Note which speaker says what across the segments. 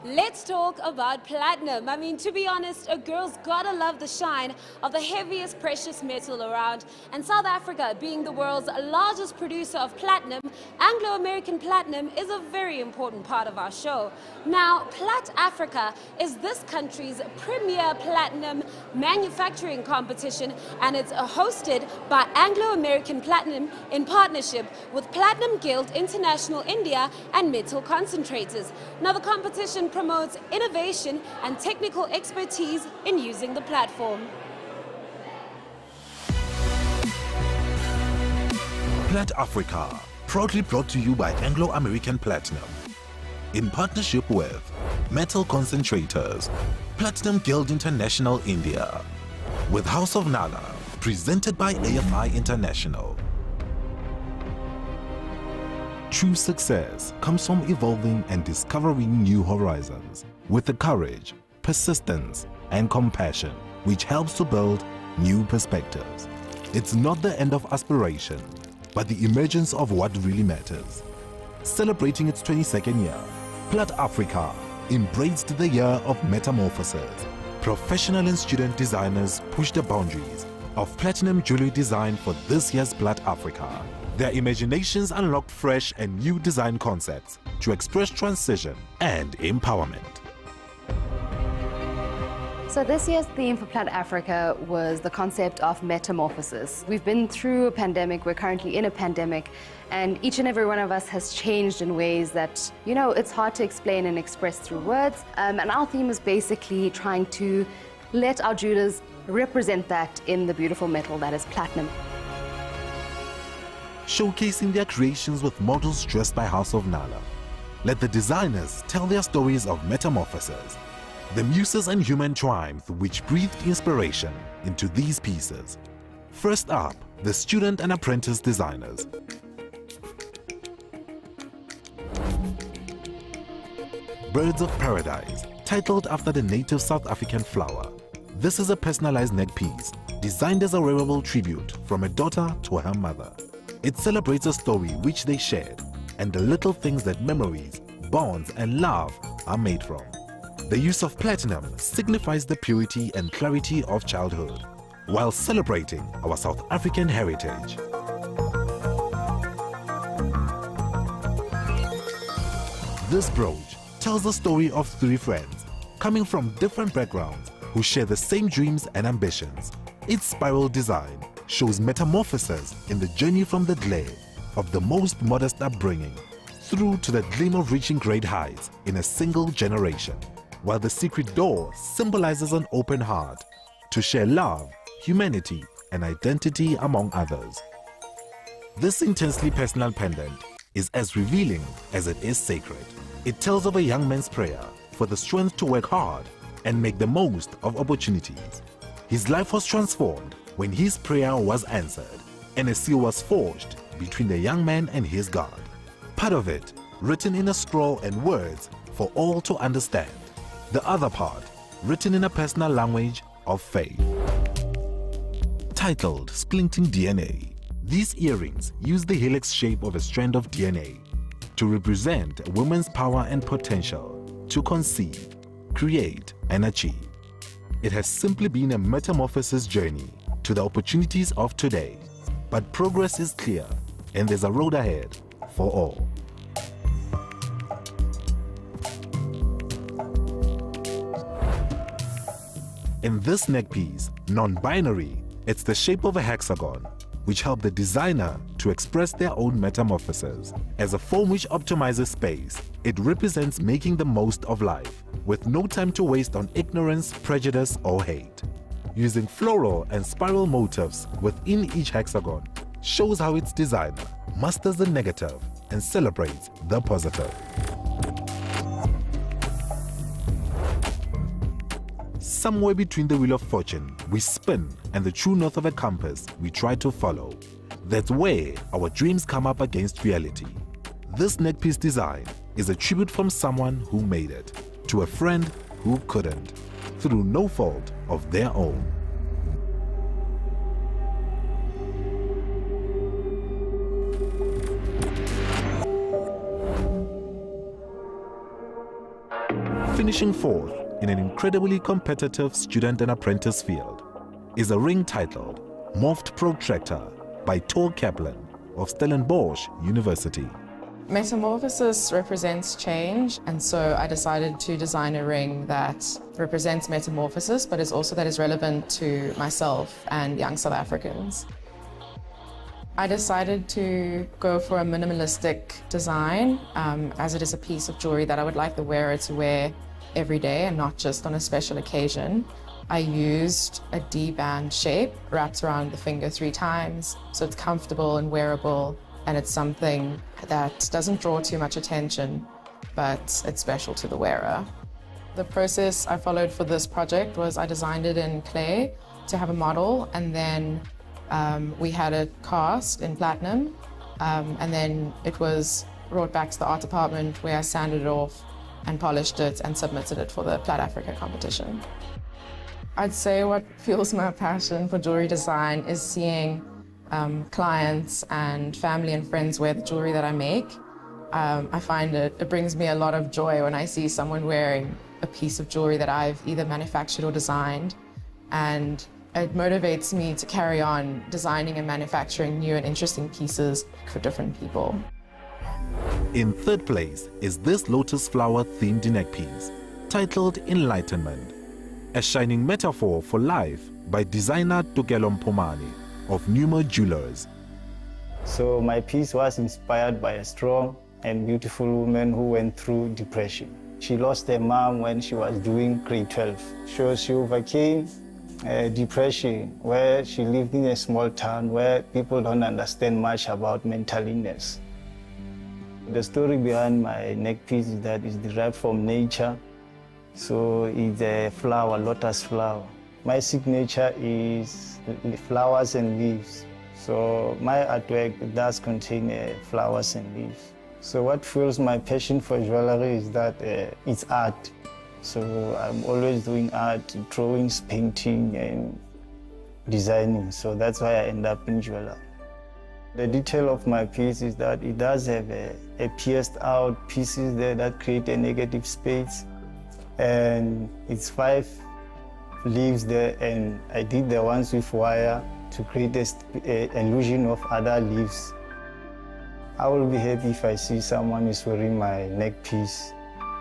Speaker 1: Let's talk about platinum. I mean, to be honest, a girl's gotta love the shine of the heaviest precious metal around. And South Africa, being the world's largest producer of platinum, Anglo-American platinum is a very important part of our show. Now, Plat Africa is this country's premier platinum manufacturing competition, and it's hosted by Anglo-American Platinum in partnership with Platinum Guild International India and Metal Concentrators. Now, the competition promotes innovation and technical expertise in using the platform.
Speaker 2: Plat Africa, proudly brought to you by Anglo-American Platinum, in partnership with Metal Concentrators, Platinum Guild International India, with House of Nala, presented by AFI International. True success comes from evolving and discovering new horizons with the courage, persistence, and compassion which helps to build new perspectives. It's not the end of aspiration, but the emergence of what really matters. Celebrating its 22nd year, Plat Africa embraced the year of metamorphosis. Professional and student designers pushed the boundaries of platinum jewelry design for this year's Plat Africa. Their imaginations unlocked fresh and new design concepts to express transition and empowerment.
Speaker 3: So this year's theme for Plat Africa was the concept of metamorphosis. We've been through a pandemic, we're currently in a pandemic, and each and every one of us has changed in ways that, you know, it's hard to explain and express through words. And our theme is basically trying to let our jewelers represent that in the beautiful metal that is platinum.
Speaker 2: Showcasing their creations with models dressed by House of Nala. Let the designers tell their stories of metamorphosis, the muses and human triumph which breathed inspiration into these pieces. First up, the student and apprentice designers. Birds of Paradise, titled after the native South African flower. This is a personalized neck piece, designed as a wearable tribute from a daughter to her mother. It celebrates a story which they shared and the little things that memories, bonds and love are made from. The use of platinum signifies the purity and clarity of childhood while celebrating our South African heritage. This brooch tells the story of three friends coming from different backgrounds who share the same dreams and ambitions. Its spiral design shows metamorphosis in the journey from the glare of the most modest upbringing through to the dream of reaching great heights in a single generation, while the secret door symbolizes an open heart to share love, humanity, and identity among others. This intensely personal pendant is as revealing as it is sacred. It tells of a young man's prayer for the strength to work hard and make the most of opportunities. His life was transformed when his prayer was answered and a seal was forged between the young man and his God. Part of it written in a scroll and words for all to understand. The other part written in a personal language of faith. Titled Splinting DNA, these earrings use the helix shape of a strand of DNA to represent a woman's power and potential to conceive, create and achieve. It has simply been a metamorphosis journey to the opportunities of today, but progress is clear and there's a road ahead for all. In this neck piece, non-binary, it's the shape of a hexagon, which helped the designer to express their own metamorphosis. As a form which optimizes space, it represents making the most of life, with no time to waste on ignorance, prejudice, or hate. Using floral and spiral motifs within each hexagon shows how its designer masters the negative and celebrates the positive. Somewhere between the wheel of fortune we spin and the true north of a compass we try to follow. That's where our dreams come up against reality. This neckpiece design is a tribute from someone who made it to a friend who couldn't, through no fault of their own. finishing fourth in an incredibly competitive student and apprentice field is a ring titled Morphed Protractor by Tor Kaplan of Stellenbosch University.
Speaker 4: Metamorphosis represents change, and so I decided to design a ring that represents metamorphosis, but is also that is relevant to myself and young South Africans. I decided to go for a minimalistic design, as it is a piece of jewelry that I would like the wearer to wear every day and not just on a special occasion. I used a D-band shape wrapped around the finger 3 times, so it's comfortable and wearable, and it's something that doesn't draw too much attention, but it's special to the wearer. The process I followed for this project was I designed it in clay to have a model, and then we had it cast in platinum, and then it was brought back to the art department where I sanded it off and polished it and submitted it for the Plat Africa competition. I'd say what fuels my passion for jewelry design is seeing clients and family and friends wear the jewelry that I make. I find it brings me a lot of joy when I see someone wearing a piece of jewelry that I've either manufactured or designed, and it motivates me to carry on designing and manufacturing new and interesting pieces for different people.
Speaker 2: In third place is this lotus flower themed neckpiece titled Enlightenment, a shining metaphor for life by designer Tukelo Mpumani of Numa Jewelers.
Speaker 5: So my piece was inspired by a strong and beautiful woman who went through depression. She lost her mom when she was doing grade 12. So she overcame depression, where she lived in a small town where people don't understand much about mental illness. The story behind my neck piece is that it's derived from nature. So it's a flower, lotus flower. My signature is flowers and leaves. So my artwork does contain flowers and leaves. So what fuels my passion for jewelry is that it's art. So I'm always doing art, drawings, painting, and designing. So that's why I end up in jewelry. The detail of my piece is that it does have a pierced out pieces there that create a negative space. And it's 5 leaves there, and I did the ones with wire to create an illusion of other leaves. I will be happy if I see someone is wearing my neck piece.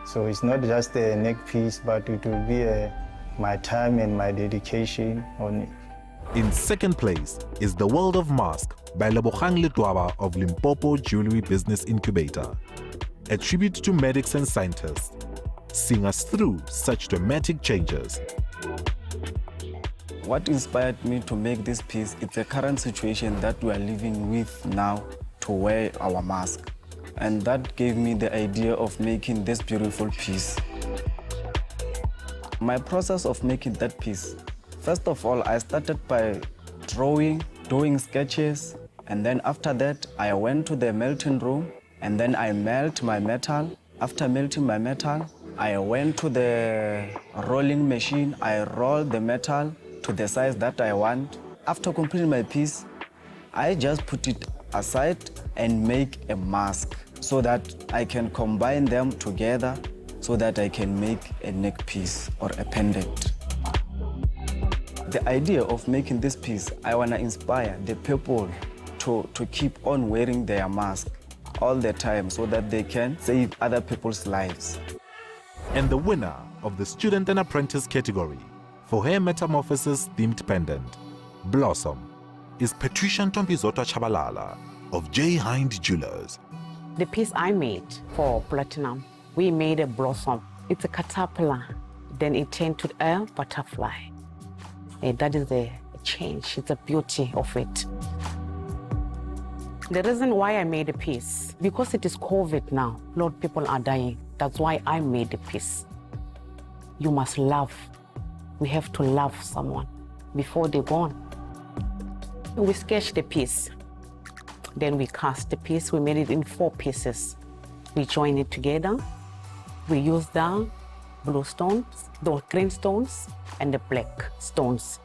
Speaker 5: So it's not just a neck piece, but it will be my time and my dedication on it.
Speaker 2: In second place is The World of Mask by Lebogang Letwaba of Limpopo Jewelry Business Incubator, a tribute to medics and scientists, seeing us through such dramatic changes.
Speaker 6: What inspired me to make this piece is the current situation that we are living with now, to wear our mask. And that gave me the idea of making this beautiful piece. My process of making that piece, first of all, I started by doing sketches, and then after that, I went to the melting room, and then I melt my metal. After melting my metal, I went to the rolling machine. I rolled the metal to the size that I want. After completing my piece, I just put it aside and make a mask so that I can combine them together so that I can make a neck piece or a pendant. The idea of making this piece, I want to inspire the people to keep on wearing their mask all the time so that they can save other people's lives.
Speaker 2: And the winner of the Student and Apprentice category for her Metamorphosis themed pendant, Blossom, is Patricia Ntombizotwa Chabalala of J. Hind Jewelers.
Speaker 7: The piece I made for Platinum, we made a blossom. It's a caterpillar, then it turned to a butterfly. And that is the change, it's the beauty of it. The reason why I made a piece, because it is COVID now, a lot of people are dying. That's why I made the piece. You must love. We have to love someone before they're gone. We sketched the piece. Then we cast the piece. We made it in 4 pieces. We joined it together. We used the blue stones, the green stones, and the black stones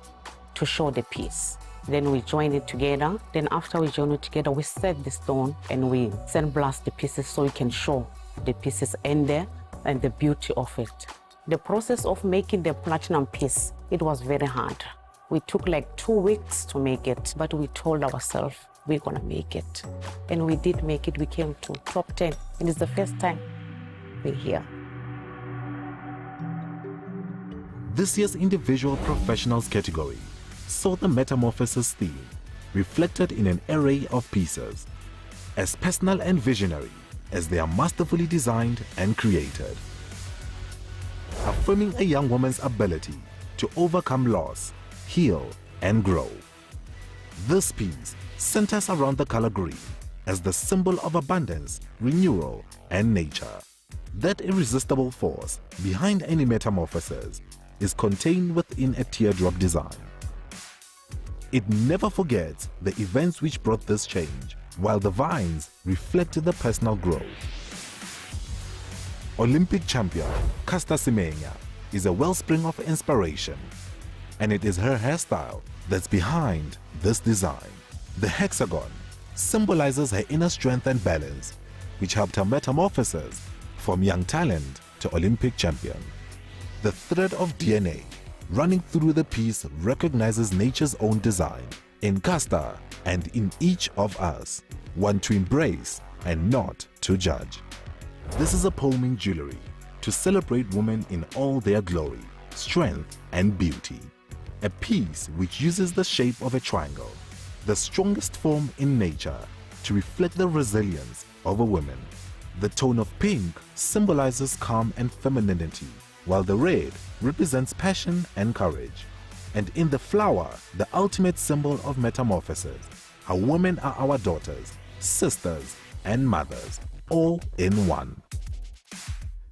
Speaker 7: to show the piece. Then we joined it together. Then after we joined it together, we set the stone and we sandblast the pieces so we can show the pieces and the and the beauty of it. The process of making the platinum piece, it was very hard. We took like 2 weeks to make it, but we told ourselves we're gonna make it. And we did make it. We came to top 10. It is the first time we're here.
Speaker 2: This year's individual professionals category saw the Metamorphosis theme reflected in an array of pieces, as personal and visionary as they are masterfully designed and created, affirming a young woman's ability to overcome loss, heal, and grow. This piece centers around the color green as the symbol of abundance, renewal, and nature. That irresistible force behind any metamorphosis is contained within a teardrop design. It never forgets the events which brought this change, while the vines reflect the personal growth. Olympic champion Caster Semenya is a wellspring of inspiration, and it is her hairstyle that's behind this design. The hexagon symbolizes her inner strength and balance, which helped her metamorphosis from young talent to Olympic champion. The thread of DNA running through the piece recognizes nature's own design in Caster and in each of us, one to embrace and not to judge. This is a palming jewelry to celebrate women in all their glory, strength, and beauty. A piece which uses the shape of a triangle, the strongest form in nature, to reflect the resilience of a woman. The tone of pink symbolizes calm and femininity, while the red represents passion and courage. And in the flower, the ultimate symbol of metamorphosis, our women are our daughters, sisters, and mothers, all in one.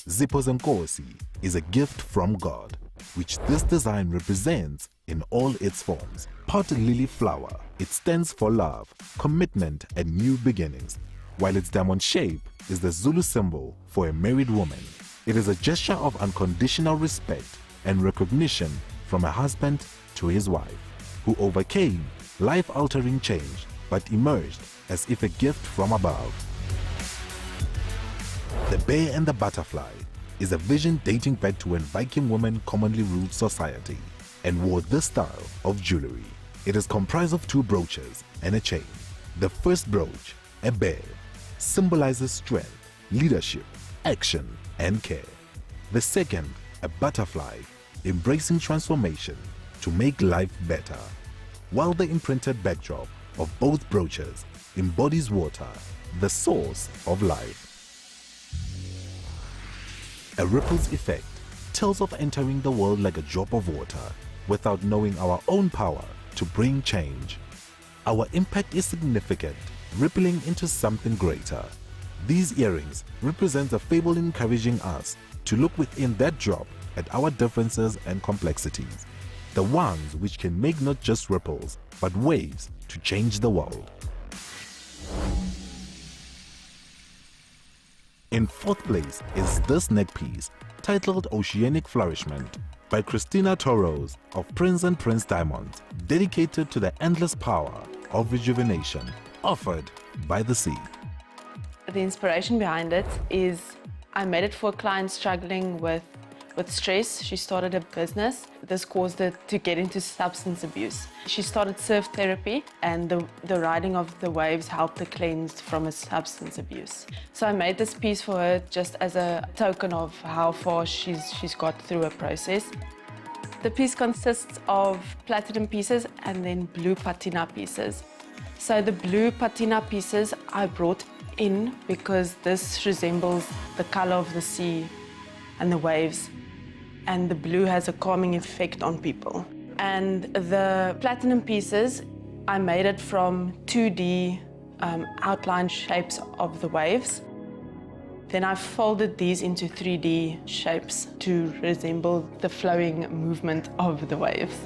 Speaker 2: Zipho Zenkosi is a gift from God, which this design represents in all its forms. Pot lily flower, it stands for love, commitment, and new beginnings, while its diamond shape is the Zulu symbol for a married woman. It is a gesture of unconditional respect and recognition from a husband to his wife, who overcame life-altering change but emerged as if a gift from above. The bear and the butterfly is a vision dating back to when Viking women commonly ruled society and wore this style of jewelry. It is comprised of 2 brooches and a chain. The first brooch, a bear, symbolizes strength, leadership, action, and care. The second, a butterfly, embracing transformation to make life better, while the imprinted backdrop of both brooches embodies water, the source of life. A ripple's effect tells of entering the world like a drop of water without knowing our own power to bring change. Our impact is significant, rippling into something greater. These earrings represent a fable encouraging us to look within that drop at our differences and complexities, the ones which can make not just ripples, but waves to change the world. In 4th place is this neck piece, titled Oceanic Flourishment, by Christina Toros of Prince and Prince Diamonds, dedicated to the endless power of rejuvenation offered by the sea.
Speaker 8: The inspiration behind it is I made it for a client struggling with stress. She started a business. This caused her to get into substance abuse. She started surf therapy, and the riding of the waves helped her cleanse from her substance abuse. So I made this piece for her just as a token of how far she's got through her process. The piece consists of platinum pieces and then blue patina pieces. So the blue patina pieces I brought in because this resembles the color of the sea and the waves, and the blue has a calming effect on people. And the platinum pieces, I made it from 2D outline shapes of the waves. Then I folded these into 3D shapes to resemble the flowing movement of the waves.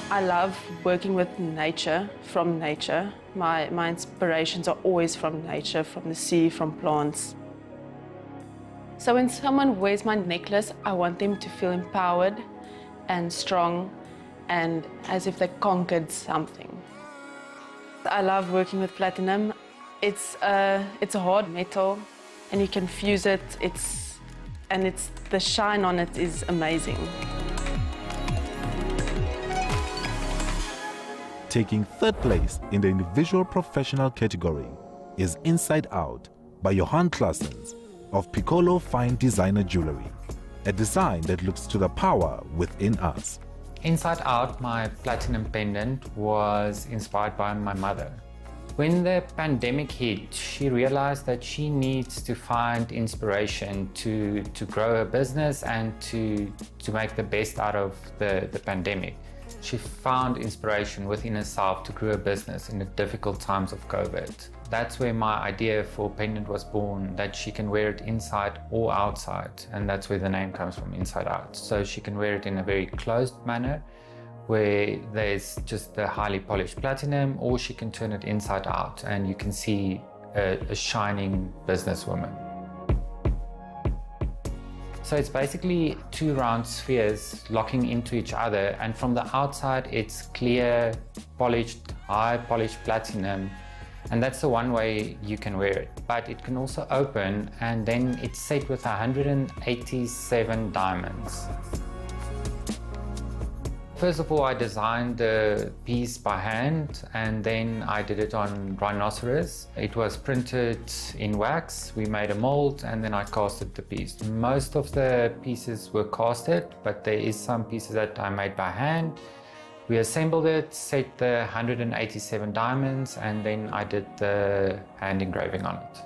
Speaker 8: I love working with nature, from nature. My inspirations are always from nature, from the sea, from plants. So when someone wears my necklace, I want them to feel empowered and strong and as if they conquered something. I love working with platinum. It's a hard metal and you can fuse it. It's and the shine on it is amazing.
Speaker 2: Taking third place in the individual professional category is Inside Out by Johan Claessens of Piccolo Fine Designer Jewelry, a design that looks to the power within us.
Speaker 9: Inside Out, my platinum pendant, was inspired by my mother. When the pandemic hit, she realized that she needs to find inspiration to grow her business and to make the best out of the pandemic. She found inspiration within herself to grow a business in the difficult times of COVID. That's where my idea for pendant was born, that she can wear it inside or outside, and that's where the name comes from, Inside Out. So she can wear it in a very closed manner, where there's just the highly polished platinum, or she can turn it inside out and you can see a shining businesswoman. So it's basically two round spheres locking into each other, and from the outside it's clear, polished, high polished platinum, and that's the one way you can wear it. But it can also open, and then it's set with 187 diamonds. First of all, I designed the piece by hand, and then I did it on rhinoceros. It was printed in wax. We made a mold, and then I casted the piece. Most of the pieces were casted, but there is some pieces that I made by hand. We assembled it, set the 187 diamonds, and then I did the hand engraving on it.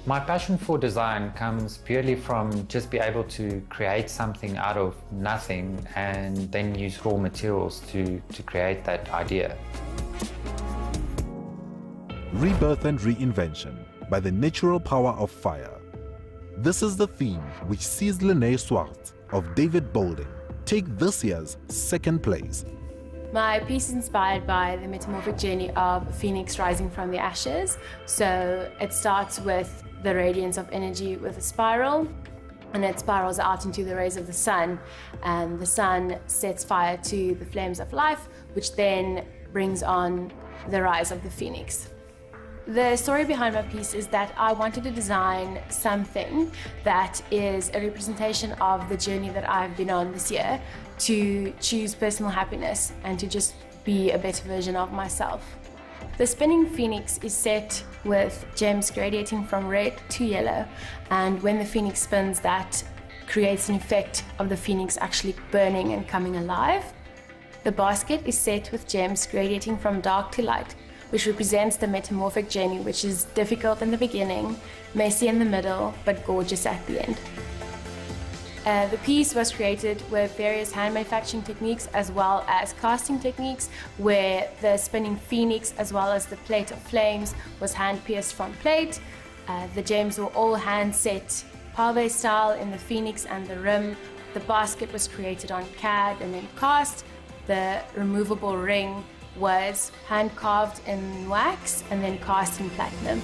Speaker 9: My passion for design comes purely from just be able to create something out of nothing and then use raw materials to create that idea.
Speaker 2: Rebirth and Reinvention by the Natural Power of Fire. This is the theme which sees Lene Swart of David Boulding take this year's second place.
Speaker 10: My piece is inspired by the metamorphic journey of a phoenix rising from the ashes. So it starts with the radiance of energy with a spiral, and it spirals out into the rays of the sun, and the sun sets fire to the flames of life, which then brings on the rise of the phoenix. The story behind my piece is that I wanted to design something that is a representation of the journey that I've been on this year to choose personal happiness and to just be a better version of myself. The spinning phoenix is set with gems gradiating from red to yellow, and when the phoenix spins, that creates an effect of the phoenix actually burning and coming alive. The basket is set with gems gradiating from dark to light, which represents the metamorphic journey, which is difficult in the beginning, messy in the middle, but gorgeous at the end. The piece was created with various hand manufacturing techniques as well as casting techniques, where the spinning phoenix as well as the plate of flames was hand pierced from plate. The gems were all hand set pave style in the phoenix and the rim. The basket was created on CAD and then cast. The removable ring was hand carved in wax and then cast in platinum.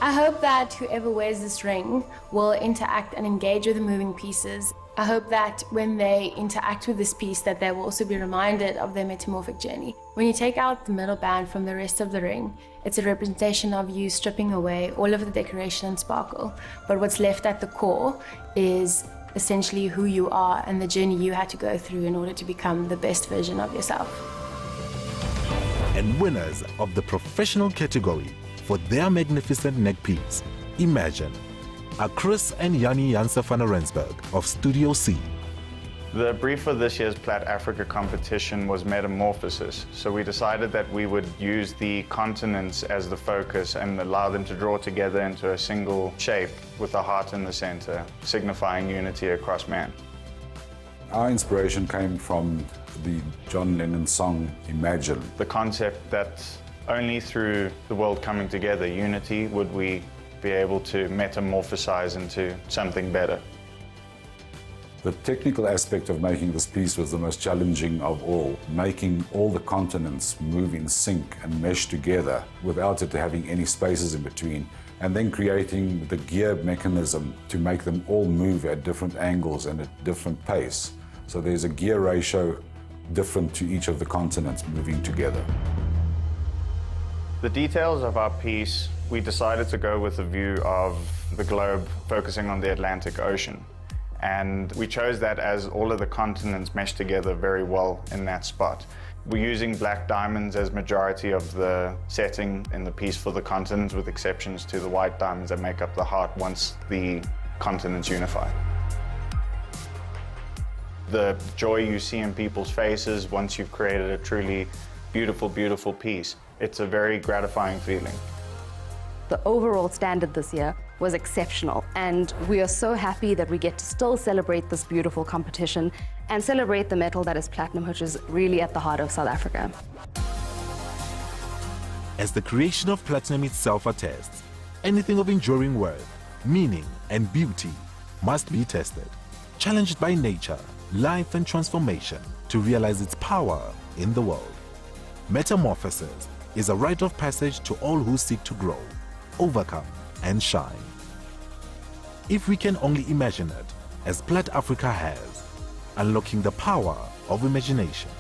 Speaker 10: I hope that whoever wears this ring will interact and engage with the moving pieces. I hope that when they interact with this piece, that they will also be reminded of their metamorphic journey. When you take out the middle band from the rest of the ring, it's a representation of you stripping away all of the decoration and sparkle. But what's left at the core is essentially who you are and the journey you had to go through in order to become the best version of yourself.
Speaker 2: And winners of the professional category for their magnificent neck piece, Imagine, are Chris and Yanni Janse van Rensburg of Studio C.
Speaker 11: The brief for this year's Plat Africa competition was Metamorphosis, so we decided that we would use the continents as the focus and allow them to draw together into a single shape with a heart in the center, signifying unity across man.
Speaker 12: Our inspiration came from the John Lennon song, Imagine.
Speaker 11: The concept that only through the world coming together, unity, would we be able to metamorphosize into something better.
Speaker 12: The technical aspect of making this piece was the most challenging of all, making all the continents move in sync and mesh together without it having any spaces in between, and then creating the gear mechanism to make them all move at different angles and at different pace. So there's a gear ratio different to each of the continents moving together.
Speaker 11: The details of our piece We decided to go with a view of the globe focusing on the Atlantic Ocean. And we chose that as all of the continents mesh together very well in that spot. We're using black diamonds as majority of the setting in the piece for the continents, with exceptions to the white diamonds that make up the heart once the continents unify. The joy you see in people's faces once you've created a truly beautiful, beautiful piece, it's a very gratifying feeling.
Speaker 3: The overall standard this year was exceptional, and we are so happy that we get to still celebrate this beautiful competition and celebrate the metal that is platinum, which is really at the heart of South Africa.
Speaker 2: As the creation of platinum itself attests, anything of enduring worth, meaning, and beauty must be tested, challenged by nature, life, and transformation to realize its power in the world. Metamorphosis is a rite of passage to all who seek to grow, overcome, and shine. If we can only imagine it as Plat Africa has, unlocking the power of imagination.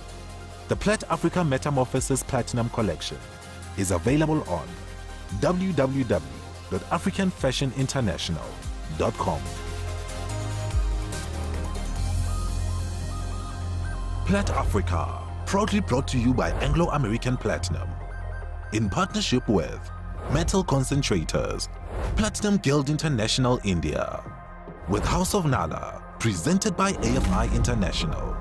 Speaker 2: The Plat Africa Metamorphosis Platinum Collection is available on www.africanfashioninternational.com. Plat Africa, proudly brought to you by Anglo-American Platinum, in partnership with Metal Concentrators, Platinum Guild International India, with House of Nala, presented by AFI International.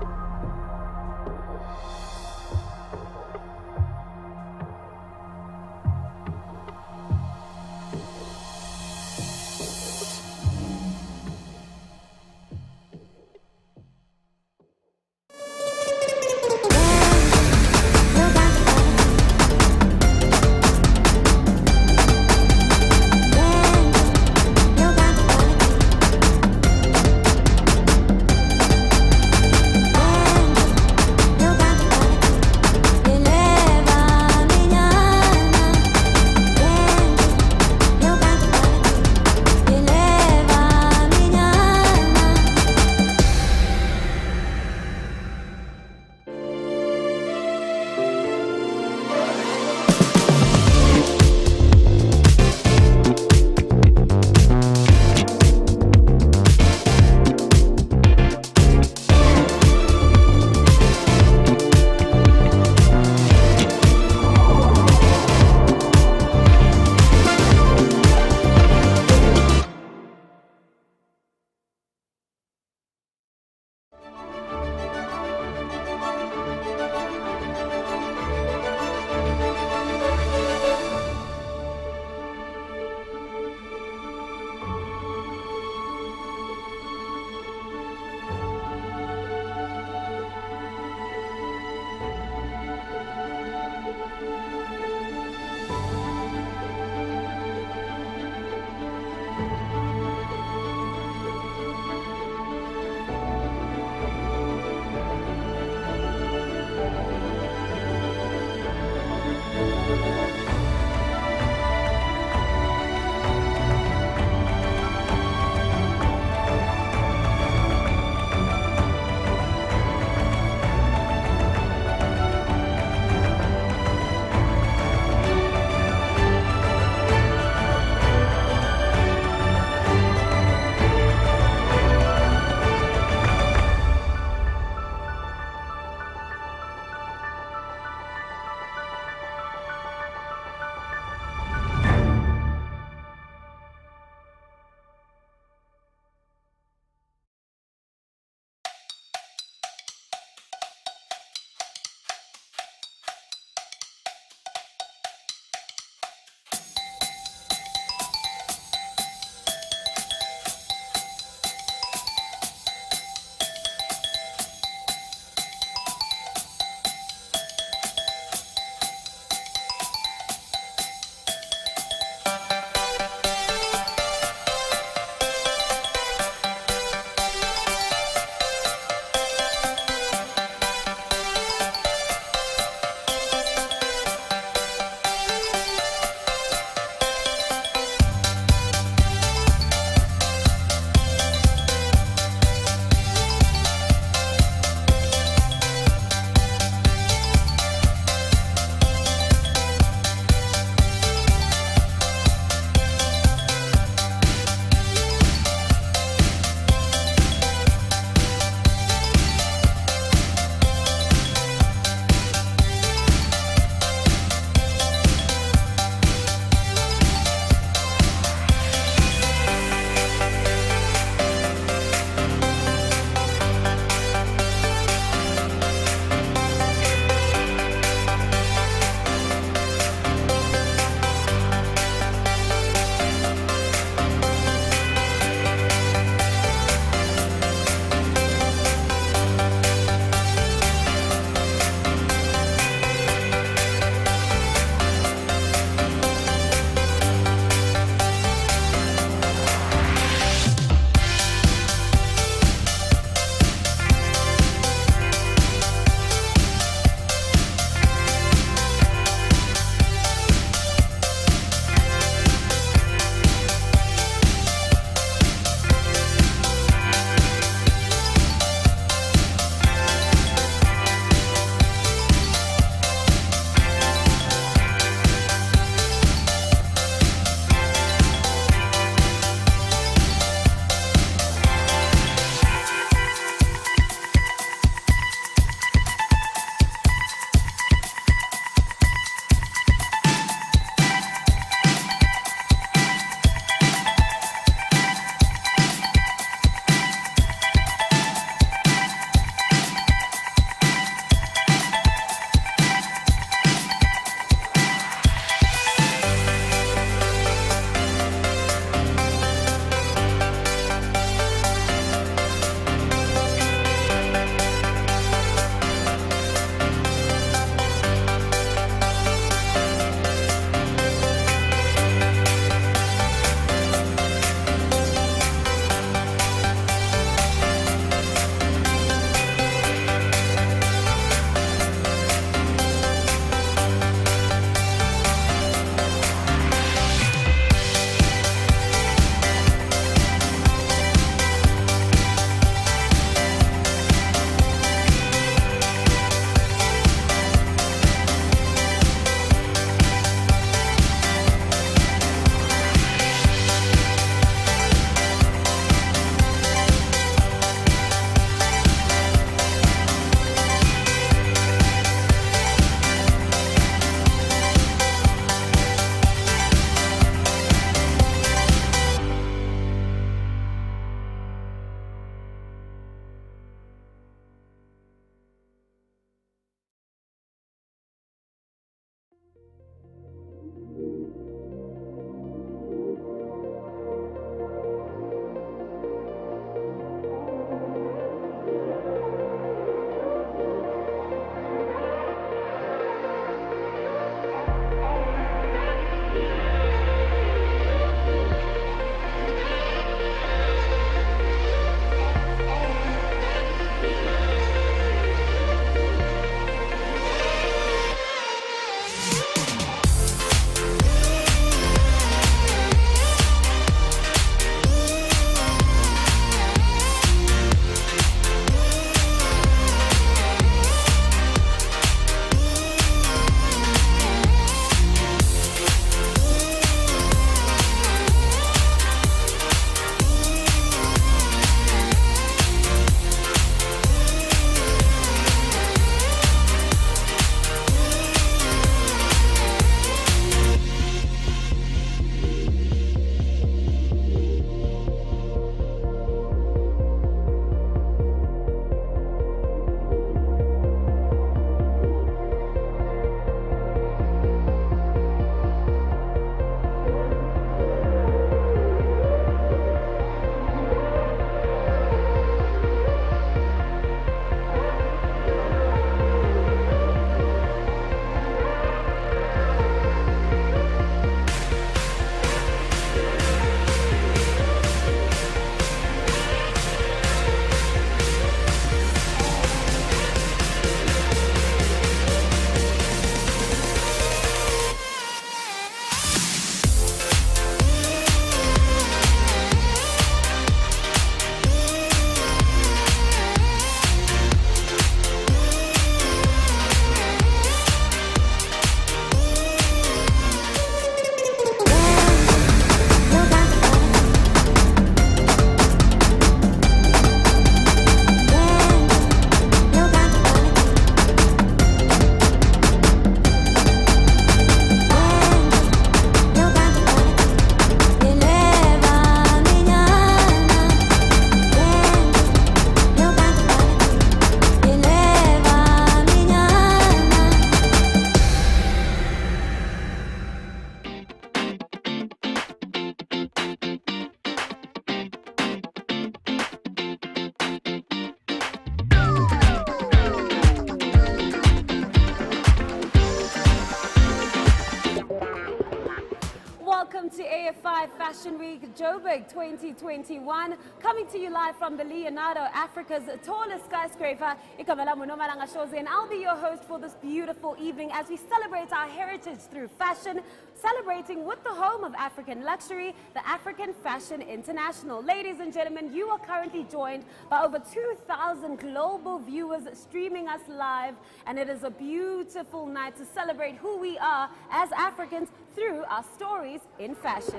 Speaker 1: AFI Fashion Week Joburg 2021, coming to you live from the Leonardo, Africa's tallest skyscraper. And I'll be your host for this beautiful evening as we celebrate our heritage through fashion, celebrating with the home of African luxury, the African Fashion International. Ladies and gentlemen, you are currently joined by over 2,000 global viewers streaming us live, and it is a beautiful night to celebrate who we are as Africans through our stories in fashion.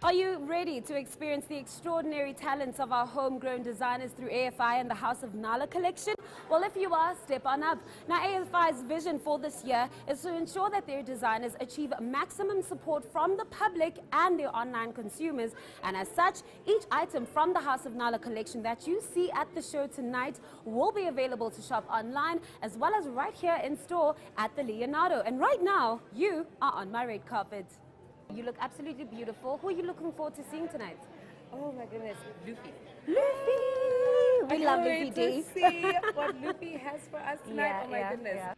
Speaker 1: Are you ready to experience the extraordinary talents of our homegrown designers through AFI and the House of Nala collection? Well, if you are, step on up. Now, AFI's vision for this year is to ensure that their designers achieve maximum support from the public and their online consumers. And as such, each item from the House of Nala collection that you see at the show tonight will be available to shop online as well as right here in store at the Leonardo. And right now, you are on my red carpet. You look absolutely beautiful. Who are you looking forward to seeing tonight?
Speaker 13: Oh my goodness, Lufi.
Speaker 1: Lufi! We love Lufi
Speaker 13: to see what Lufi has for us tonight. Oh my goodness.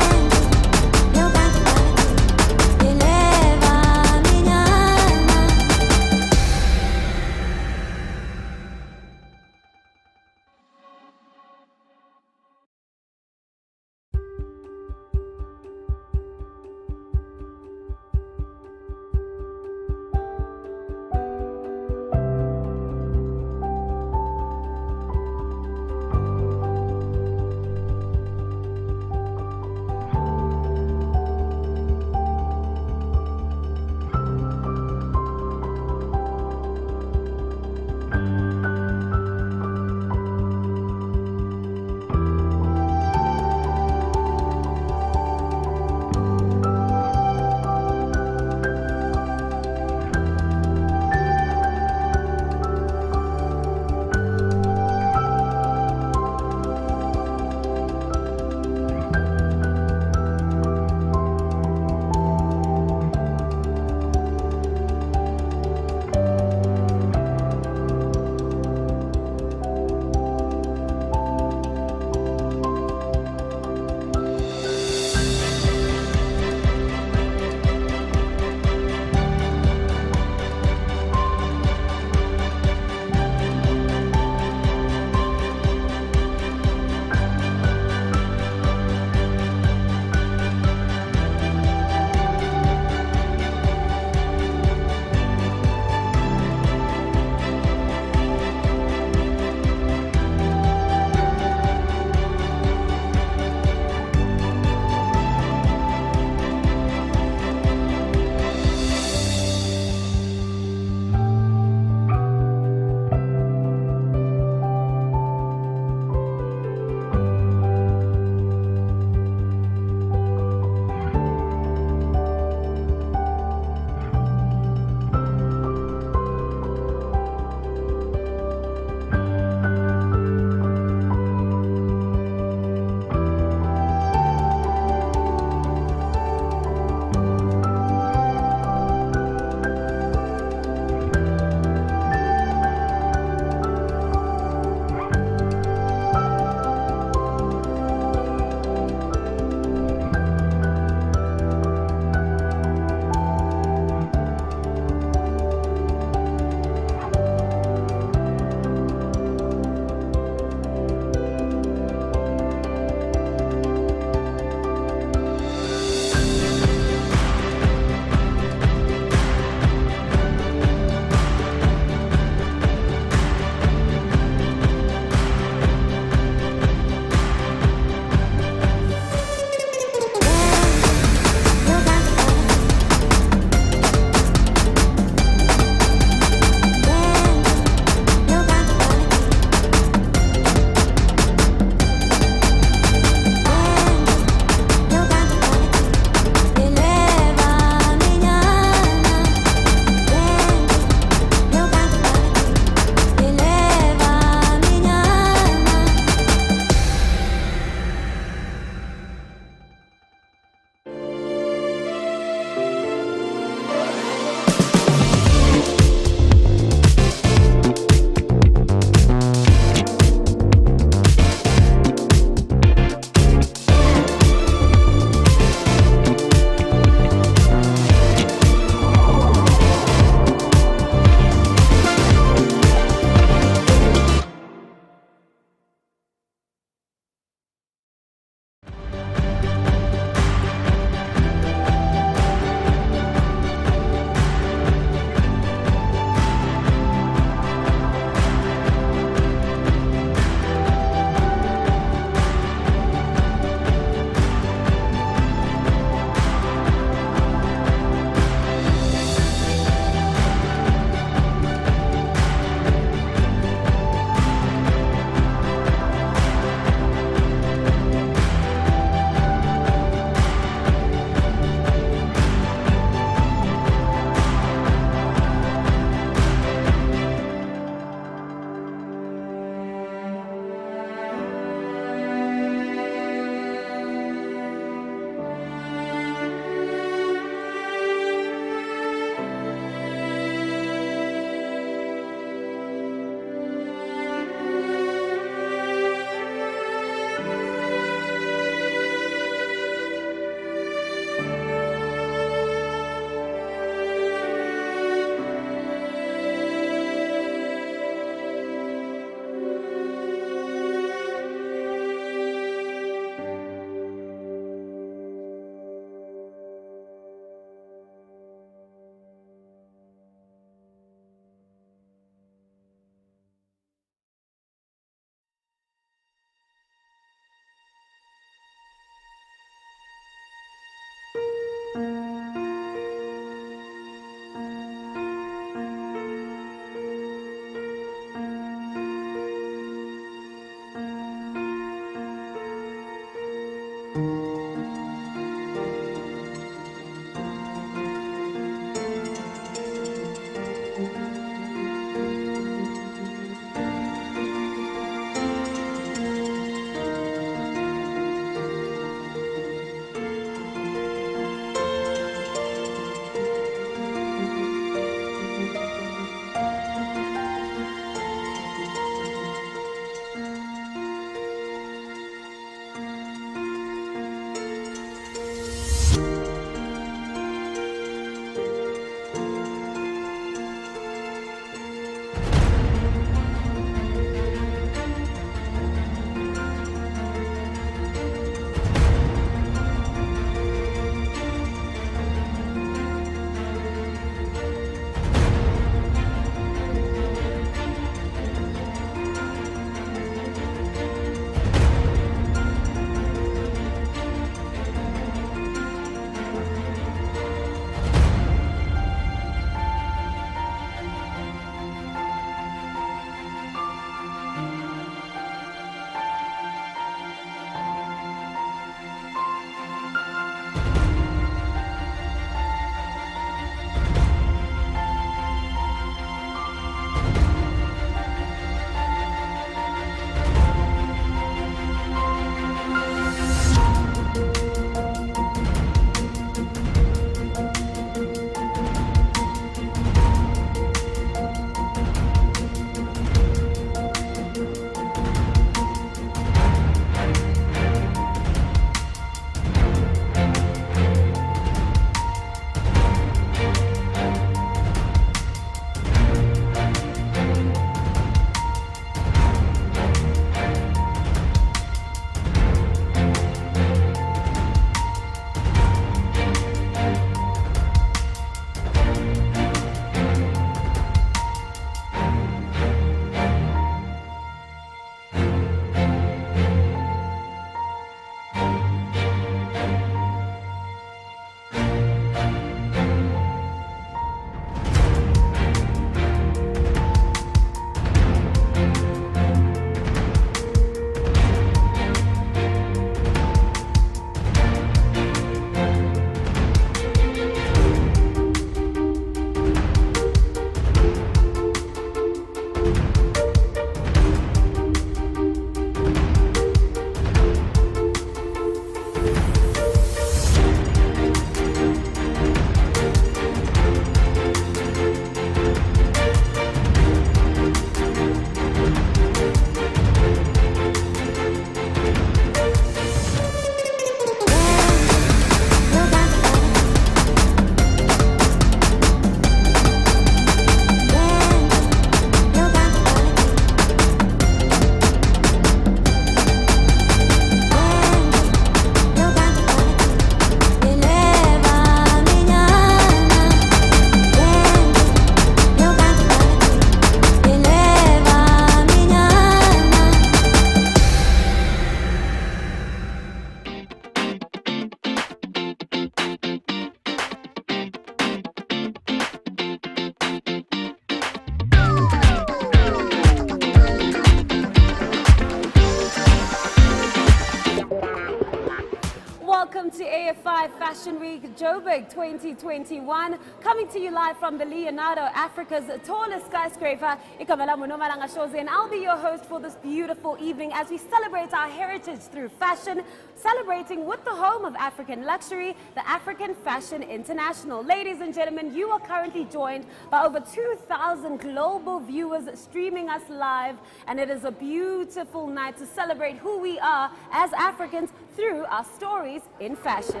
Speaker 1: Fashion Week Joburg 2021, coming to you live from the Leonardo, Africa's tallest skyscraper. And I'll be your host for this beautiful evening as we celebrate our heritage through fashion, celebrating with the home of African luxury, the African Fashion International. Ladies and gentlemen, you are currently joined by over 2,000 global viewers streaming us live, and it is a beautiful night to celebrate who we are as Africans through our stories in fashion.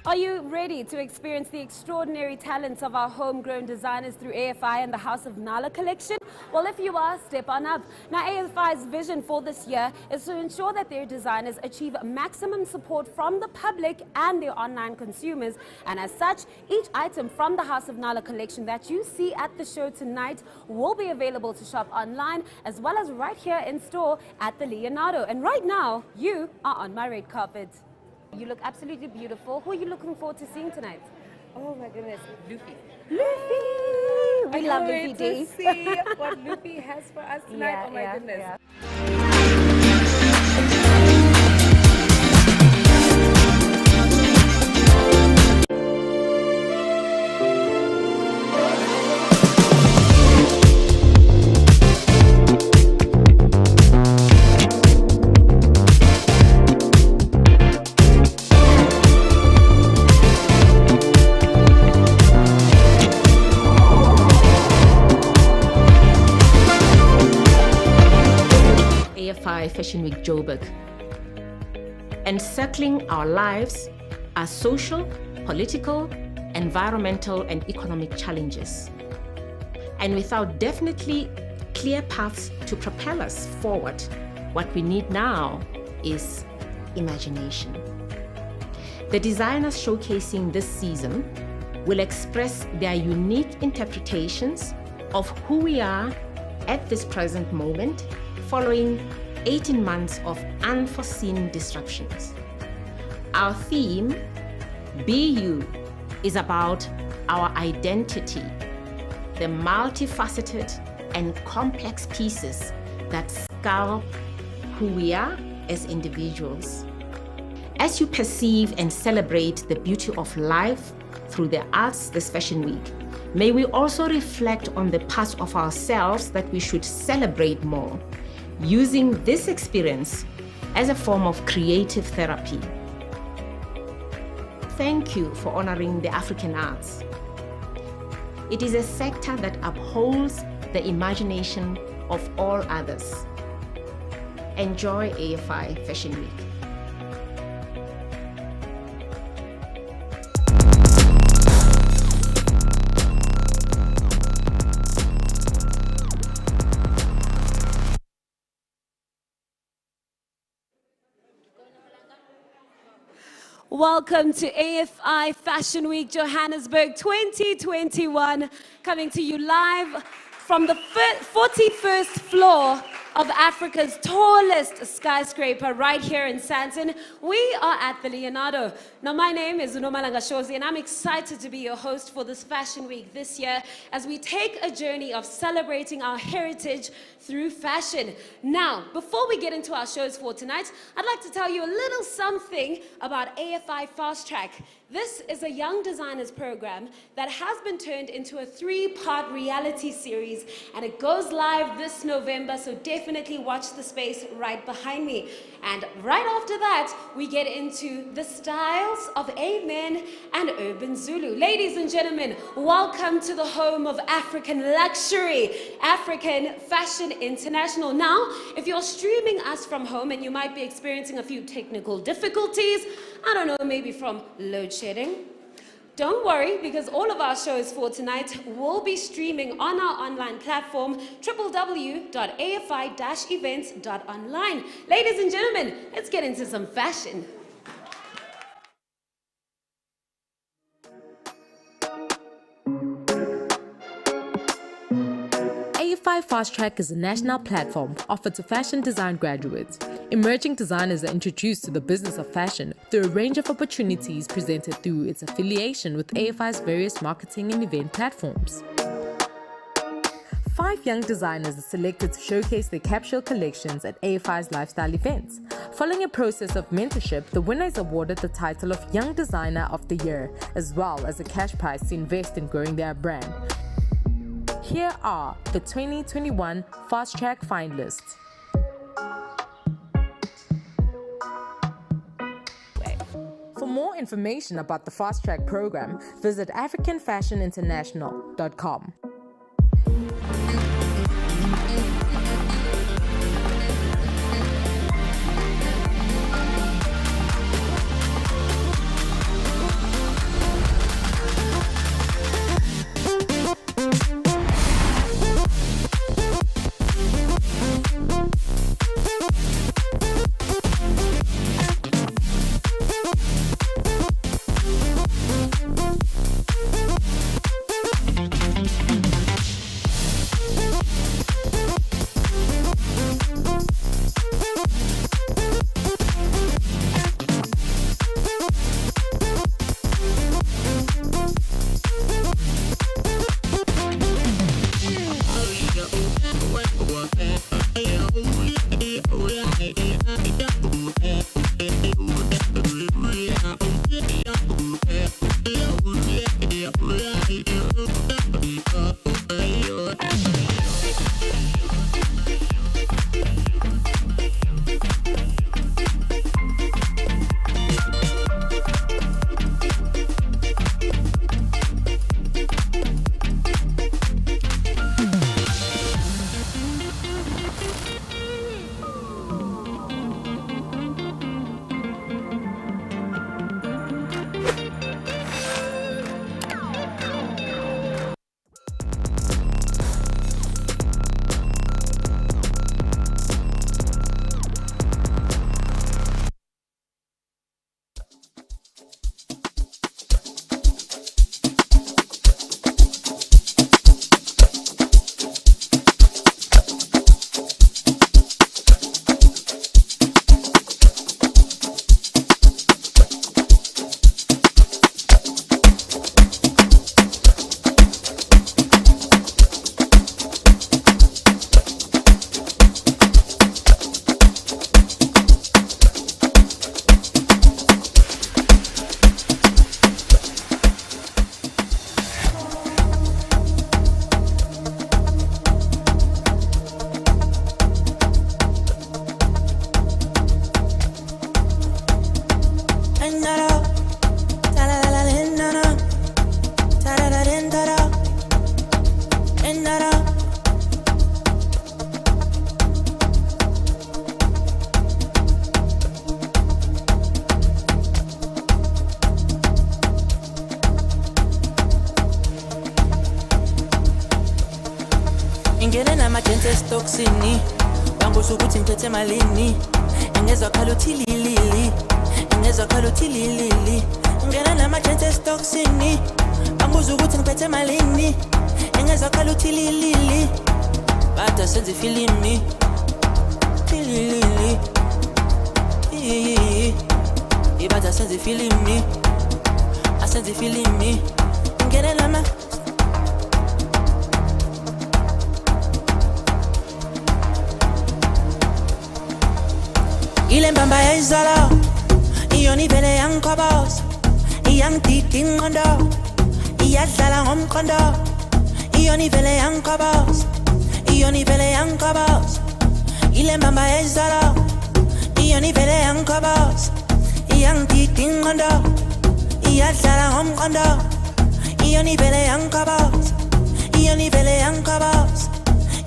Speaker 1: Are you ready to experience the extreme extraordinary talents of our homegrown designers through AFI and the House of Nala collection? Well, if you are, step on up. Now, AFI's vision for this year is to ensure that their designers achieve maximum support from the public and their online consumers. And as such, each item from the House of Nala collection that you see at the show tonight will be available to shop online as well as right here in store at the Leonardo. And right now, you are on my red carpet. You look absolutely beautiful. Who are you looking forward to seeing tonight?
Speaker 13: Oh my goodness, Lufi.
Speaker 1: Lufi! We love Lufi
Speaker 13: to
Speaker 1: D.
Speaker 13: see what Lufi has for us tonight. Oh my goodness.
Speaker 14: Fashion Week Joburg. Encircling our lives are social, political, environmental, and economic challenges. And without definitely clear paths to propel us forward, what we need now is imagination. The designers showcasing this season will express their unique interpretations of who we are at this present moment, following 18 months of unforeseen disruptions. Our theme, Be You, is about our identity, the multifaceted and complex pieces that sculpt who we are as individuals. As you perceive and celebrate the beauty of life through the arts this Fashion Week, may we also reflect on the parts of ourselves that we should celebrate more, using this experience as a form of creative therapy. Thank you for honoring the African arts. It is a sector that upholds the imagination of all others. Enjoy AFI Fashion Week.
Speaker 1: Welcome to AFI Fashion Week Johannesburg 2021, coming to you live from the 41st floor of Africa's tallest skyscraper right here in Sandton. We are at the Leonardo. Now, my name is Unomalanga Shozi, and I'm excited to be your host for this Fashion Week this year as we take a journey of celebrating our heritage through fashion. Now, before we get into our shows for tonight, I'd like to tell you a little something about AFI Fastrack. This is a young designers program that has been turned into a 3-part reality series, and it goes live this November, so definitely watch the space right behind me. And right after that, we get into the styles of Amen and urban Zulu. Ladies and gentlemen, welcome to the home of African luxury, African Fashion International. Now, if you're streaming us from home and you might be experiencing a few technical difficulties, I don't know, maybe from load shedding, don't worry, because all of our shows for tonight will be streaming on our online platform, www.afi-events.online. Ladies and gentlemen, let's get into some fashion.
Speaker 15: AFI Fastrack is a national platform offered to fashion design graduates. Emerging designers are introduced to the business of fashion through a range of opportunities presented through its affiliation with AFI's various marketing and event platforms. 5 young designers are selected to showcase their capsule collections at AFI's lifestyle events. Following a process of mentorship, the winner is awarded the title of Young Designer of the Year, as well as a cash prize to invest in growing their brand. Here are the 2021 Fastrack finalists. For more information about the Fastrack program, visit africanfashioninternational.com.
Speaker 16: Ngene nama-chances toxini bangisho ukuthi ngiphethe malini ngezwa khala uthililili ngezwa khala uthililili ngene nama-chances toxini bangisho ukuthi ngiphethe malini ngezwa khala uthililili bada senze filimi tililili ibada senze filimi asenze filimi ngene nama ile mbamba ya izolo iyoni vele yankobos iyangidida ingqondo iyadlala ngomqondo iyoni vele yankobos iyoni vele yankobos ile mbamba ya izolo iyoni vele yankobos iyangidida ingqondo iyadlala ngomqondo iyoni vele yankobos iyoni vele yankobos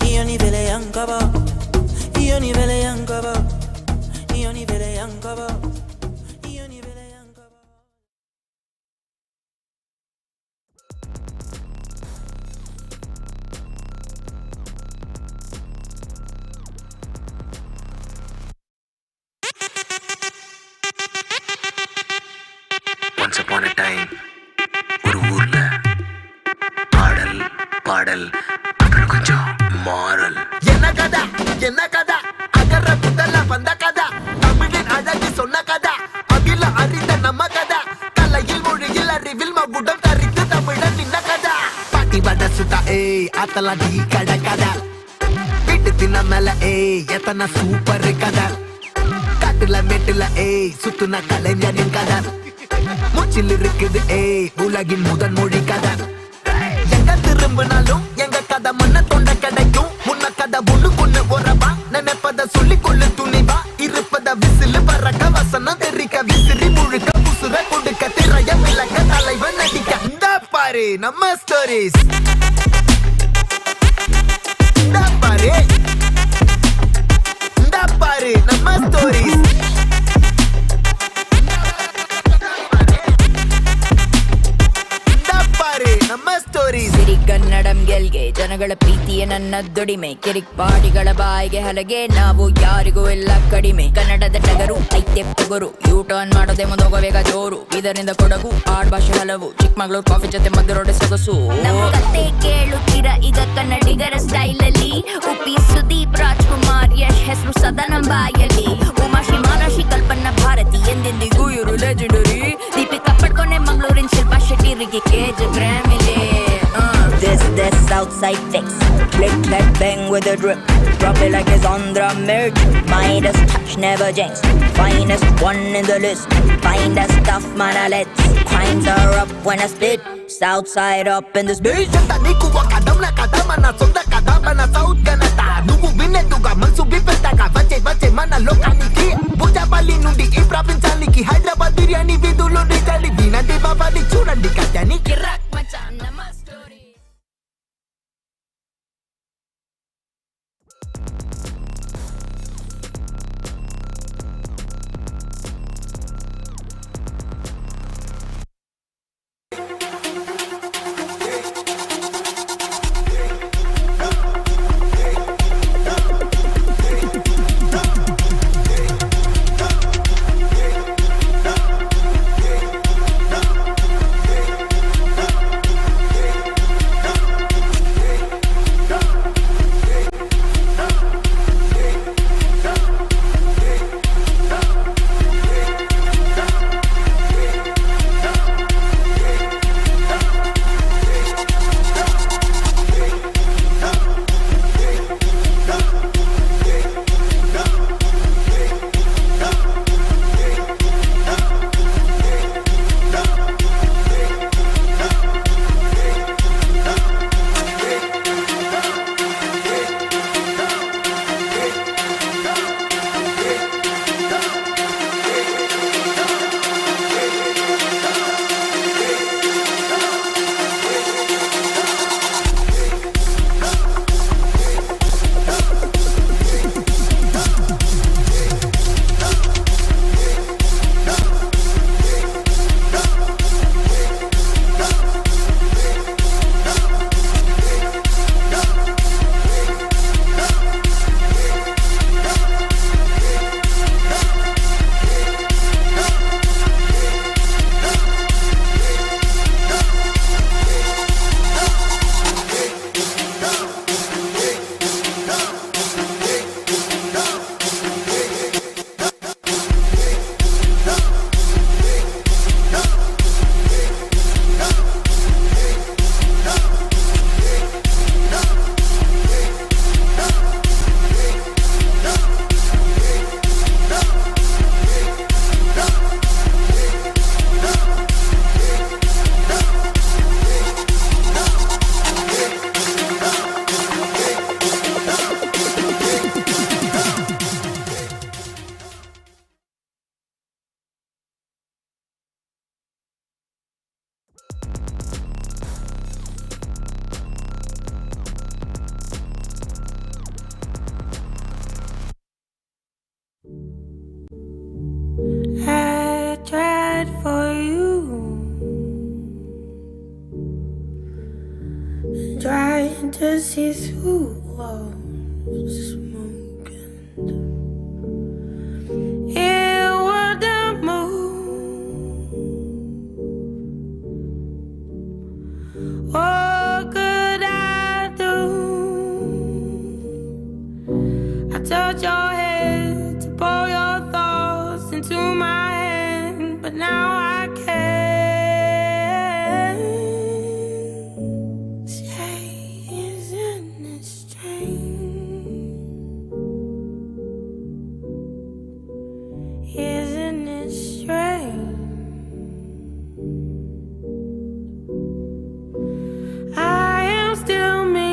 Speaker 16: iyoni vele yankobos iyoni vele yankobos Ioni vele yankaba, Ioni vele yankaba.
Speaker 17: Once upon a time, ஒரு ஊர்ல பாடல் பாடல் அப்புறம் கொஞ்சம் மாறல். என்ன கதை அகர புதல வந்த கதை தமிழின் அழகு சொன்ன கதை அகில அறிந்த நம்ம கதை கலையில் மொழியில் அறிவில் மகுடம் தரித்து தமிழன் நின்ன கதை பாட்டி வட சுட்டா ஏய் ஆத்தலா டீ கடை கதை வீட்டு தின்ன மேல ஏய் எத்தனை சூப்பர் கதை காட்டுல மேட்டுல ஏய் சுத்துன கலைஞனின் கதை மூச்சில் இருக்குது ஏய் உலகின் முதன் மொழி கதை எங்க திரும்பினாலும் எங்க கதை மண்ண தொண்ட கிடைக்கும் முன்ன கதை ஒண்ணு கொண்டு போறவா நினைப்பத சொல்லி கொள்ளு துணிவா இருப்பத விசிலு பறக்க வசனம் தெரிக்க விசிறி முழுக்க புசுர கொடுக்க திரைய விளக்க தலைவன் நடிக்க இந்த பாரு நம்ம ஸ்டோரிஸ் இந்த பாரு நம்ம ஸ்டோரிஸ் ನಮ್ಮ ಸ್ಟೋರೀಸ್
Speaker 18: ಸಿರಿಗನ್ನಡಂ ಗೆಲ್ಗೆ ಜನಗಳ ಪ್ರೀತಿಯ ನನ್ನ ದುಡಿಮೆ ಕಿರಿಕ್ ಪಾಡಿಗಳ ಬಾಯಿಗೆ ಹಲಗೆ ನಾವು ಯಾರಿಗೂ ಎಲ್ಲ ಕಡಿಮೆ ಕನ್ನಡದ ಟಗರು ಐತೆ ಪೊಗರು ಯೂ ಟರ್ನ್ ಮಾಡೋದೆ ಮುಂದೋಗಬೇಕ ಜೋರು ಇದರಿಂದ ಕೊಡಗು ಆಡ್ ಭಾಷೆ ಹಲವು ಚಿಕ್ಕಮಗಳೂರು ಕಾಫಿ ಜೊತೆ ಮದ್ದರೋಡೆ ಸೊಗಸು ನಮ್ಮ ಕತೆ ಕೇಳುತ್ತೀರ ಈಗ ಕನ್ನಡಿಗರ ಸ್ಟೈಲ್ ಅಲ್ಲಿ ಉಪ್ಪಿ ಸುದೀಪ್ ರಾಜ್ಕುಮಾರ್ ಯಶ್ ಹೆಸರು ಸದಾ ನಮ್ಮ ಬಾಯಲ್ಲಿ ಉಮಾಶ್ರೀ ಮಾಲಾಶ್ರೀ ಕಲ್ಪನಾ ಭಾರತಿ ಎಂದೆಂದಿಗೂ ಇವರು ಲೆಜೆಂಡರಿ ದೀಪಿಕಾ ಪಡ್ಕೊನೆ ಮಂಗಳೂರಿನ ಶಿಲ್ಪಾ ಶೆಟ್ಟಿರಿಗೆ ಕೇಜ್ ಗ್ರಾಮಿಲೆ This outside fix Click that bang with a drip Drop it like it's on the merge Midas touch never jinx Finest one in the list Find that stuff man let's Find Hands are up when I spit, south side up in this bitch.
Speaker 16: Hyderabad biryani vidulo di tali bina di baba di churan di katyani kirak macam nama story. I tried for you, trying to see through all smoke, and it wouldn't move. What could I do? I touched your head to pour your thoughts into my hand, but now I can't say, isn't it strange? Isn't it strange? I am still me,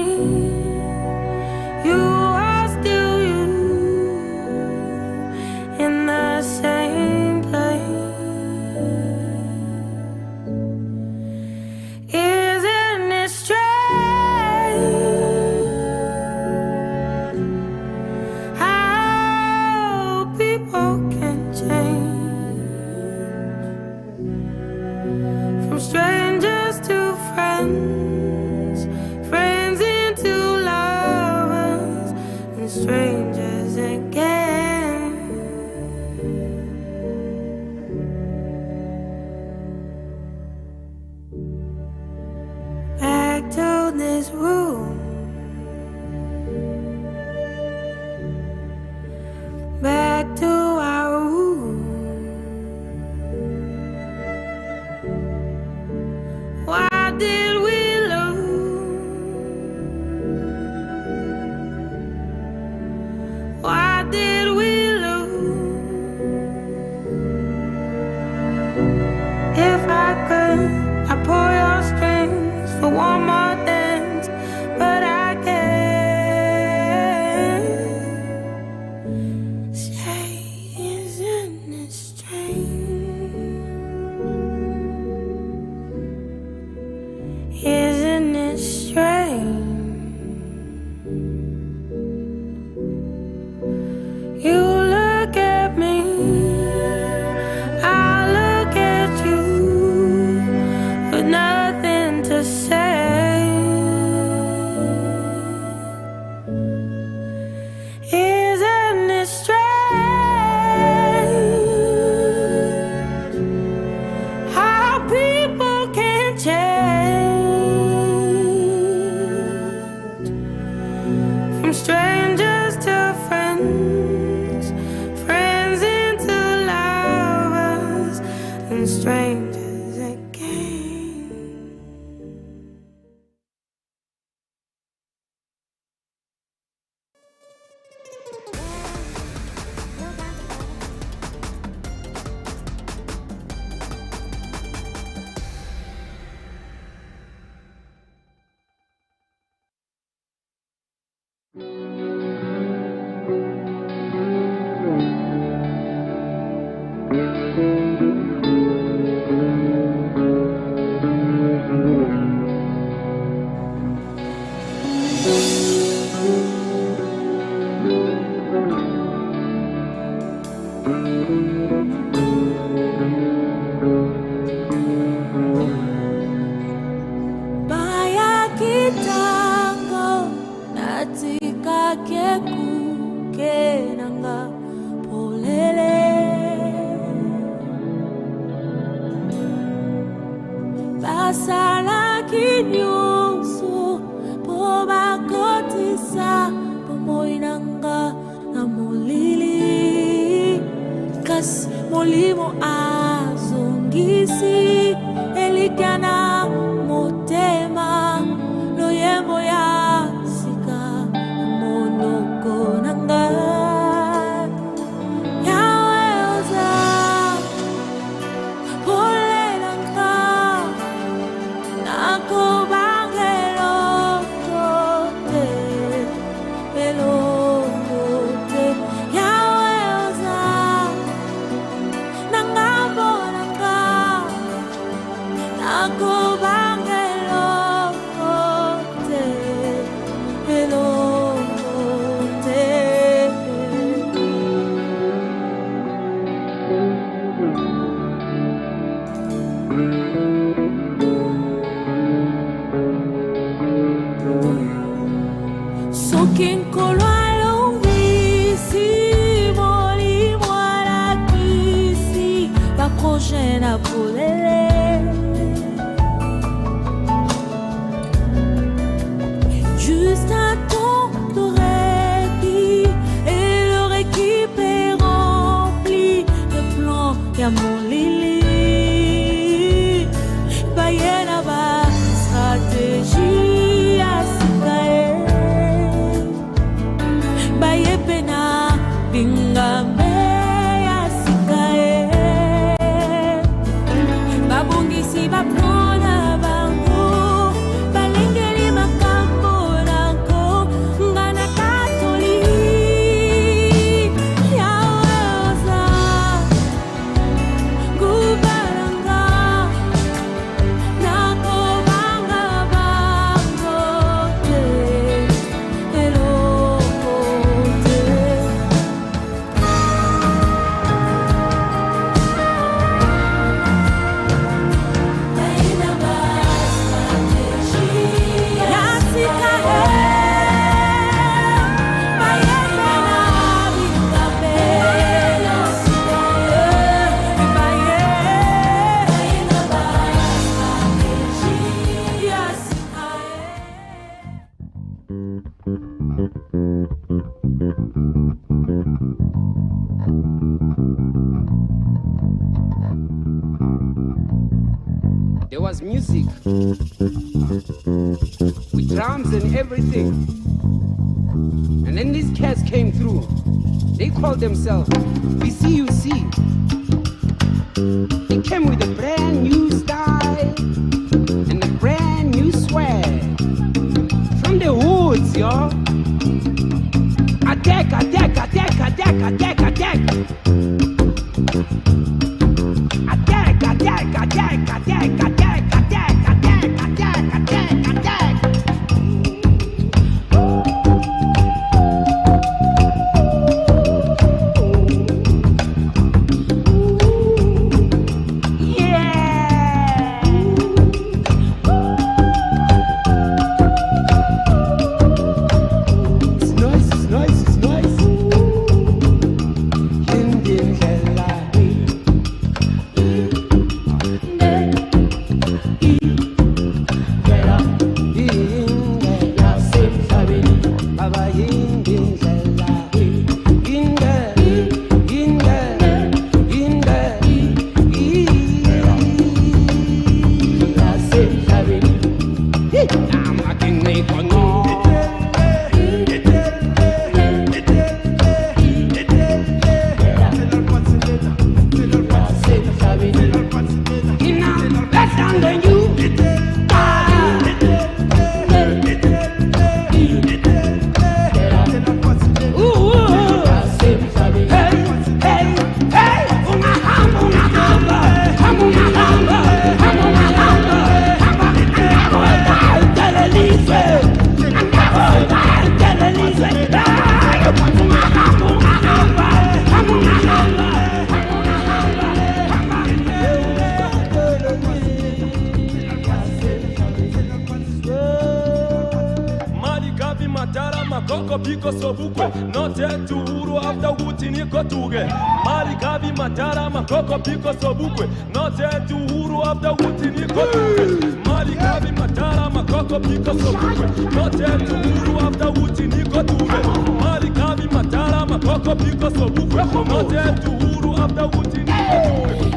Speaker 16: you are still you, in the same place. Isn't it strange how people can change from strangers to friends, friends into lovers, and strangers again. Back to this room, back to our room. Why did we lose? From strangers to friends, friends into lovers, and strangers again. Baya kitango natika keku kenanga polele basala kinyusu poba kotisa pomoinanga na molili kas molimo azongisi elikana motema loyembo ya sika monoko nanga yaweza pole nanga nako bangelo tote elote yaweza nanga bonanga nako bangelo tote elote. Sokin kolwalo visi moli mwala kisi bakroche na polele juste un temps de répit et leur équipe est remplie de plans y'a mon lili bayena ba stratégie à sikae baye pena bingambe ya sikae babungisi baprona bango balengeli makambo nango ngana katoli yaweza gubalanga nako banga bango te elokote.
Speaker 19: There was music with drums and everything. And then these cats came through. They called themselves BCUC. They came with a brand new style and a brand new swag. From the hoods, y'all. Attack, attack, attack, attack, attack, attack. Attack, attack, attack, attack, attack, attack, attack, attack, attack, attack. It's nice, it's nice, it's nice. Indian cat.
Speaker 20: matara makoko piko sobukwe note tuuru after wuti niko tuge mali kavi matara makoko piko sobukwe note tuuru after wuti niko tuge mali kavi matara makoko piko sobukwe note tuuru after wuti niko tuge mali kavi matara makoko piko sobukwe note tuuru after wuti niko tuge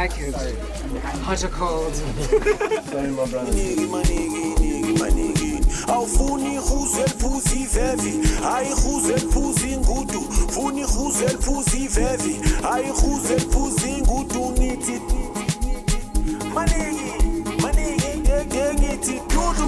Speaker 21: Hot or cold?
Speaker 22: Sorry, my brother. Awufuni huzel phuzi vevi hayi huzel phuzi ngudu funi huzel phuzi vevi hayi huzel phuzi ngudu nithi manigi ngithi dudu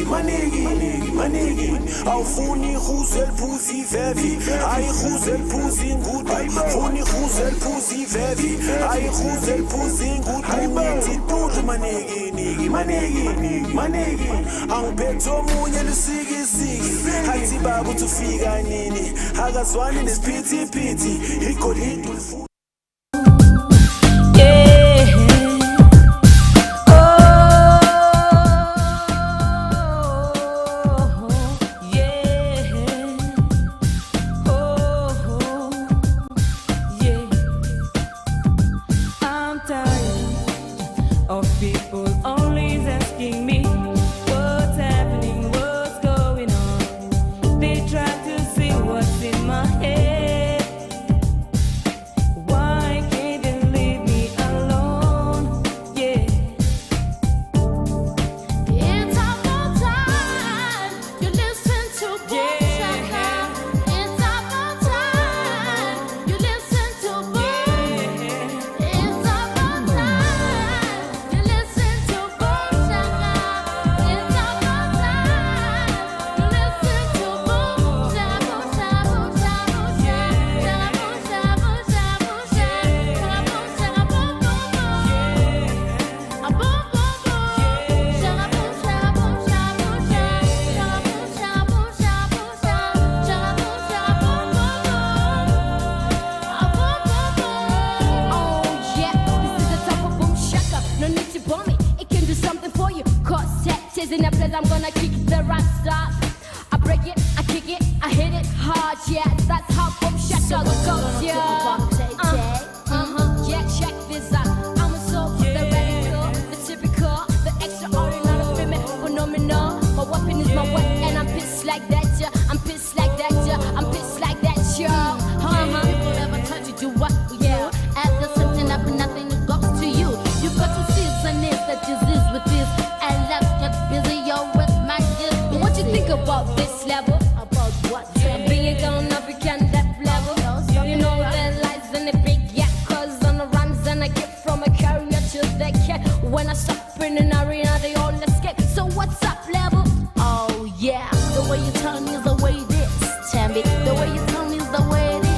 Speaker 22: manigi awufuni huzel phuzi vevi hayi huzel phuzi ngudu funi huzel phuzi vevi hayi huzel phuzi ngudu nithi dudu manigi angiphethe omunye lusikisiki hathi baba uthufika nini akazwani nesiphithiphithi igolide ulifuna
Speaker 16: What's happening, what's going on? They try to say yeah, that's how Boom Shaka goes, yeah. Yeah, check this out. I'm a soul, the radical, the typical, the extraordinary, female, phenomenal. My weapon is my weapon, and I'm pissed like that, yeah. I'm pissed like that, yeah. I'm pissed like that, yeah. People ever touch you, do what? Yeah. After something up and nothing goes to you. You got to season it, that disease with this, and let's get busy, yo, with my gift. What you think about this level? About what? Being gone up, you can that level. You know that lies in the big yak, cause on the runs and I get from a carrier to the cat. When I stop in an arena, they all escape. So what's up, level? Oh yeah, the way you tell me is the way it is, Tambi. The way you tell me is the way it is.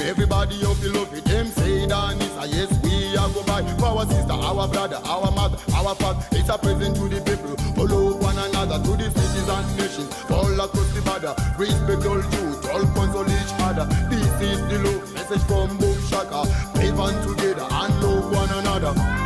Speaker 4: Everybody up you love it. Them say that it's a yes, we are go by. Our sister, our brother, our mother, our father. It's a present to the people. Follow one another to the cities and nations. All across the border. Respect all youth, all console each other. This is the love message from Boom Shaka. Live on together and love one another.